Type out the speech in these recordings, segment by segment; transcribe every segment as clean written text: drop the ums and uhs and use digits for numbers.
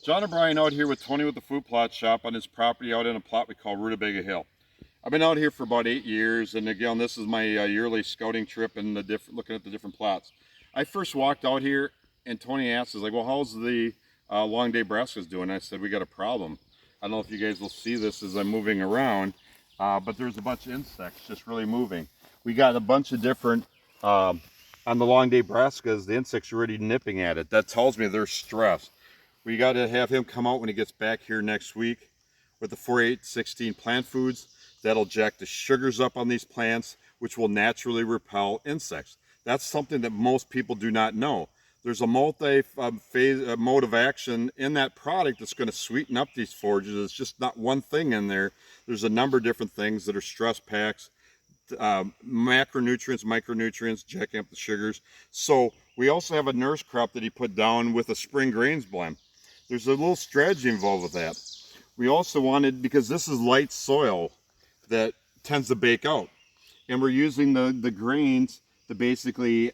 John O'Brien out here with Tony with the Food Plot Shop on his property out in a plot we call Rutabaga Hill. I've been out here for about 8 years, and again, this is my yearly scouting trip and looking at the different plots. I first walked out here, and Tony asked, like, well, how's the long day brassicas doing? I said, we got a problem. I don't know if you guys will see this as I'm moving around, but there's a bunch of insects just really moving. We got a bunch of different, on the long day brassicas, the insects are already nipping at it. That tells me they're stressed. We got to have him come out when he gets back here next week with the 4-8-16 plant foods. That'll jack the sugars up on these plants, which will naturally repel insects. That's something that most people do not know. There's a multi-phase mode of action in that product that's going to sweeten up these forages. It's just not one thing in there. There's a number of different things that are stress packs, macronutrients, micronutrients, jacking up the sugars. So we also have a nurse crop that he put down with a spring grains blend. There's a little strategy involved with that. We also wanted, because this is light soil that tends to bake out, and we're using the grains to basically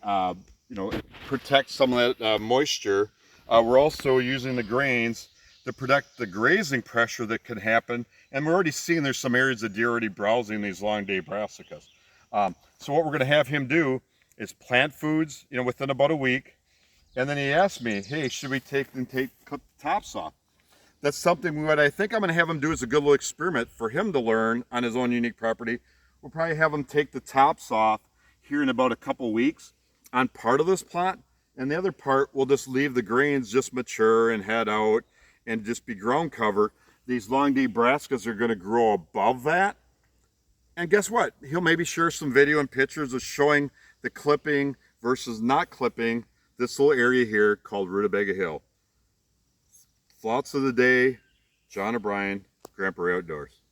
protect some of that moisture. We're also using the grains to protect the grazing pressure that can happen, and we're already seeing there's some areas of deer already browsing these long day brassicas. So what we're going to have him do is plant foods within about a week. And then he asked me, hey, should we cut the tops off? That's something what I think I'm going to have him do as a good little experiment for him to learn on his own unique property. We'll probably have him take the tops off here in about a couple weeks on part of this plot, and the other part we'll just leave the grains just mature and head out and just be ground cover. These long day brassicas are going to grow above that. And guess what? He'll maybe share some video and pictures of showing the clipping versus not clipping this little area here called Rutabaga Hill. Thoughts of the day, John O'Brien, Grandpa Ray Outdoors.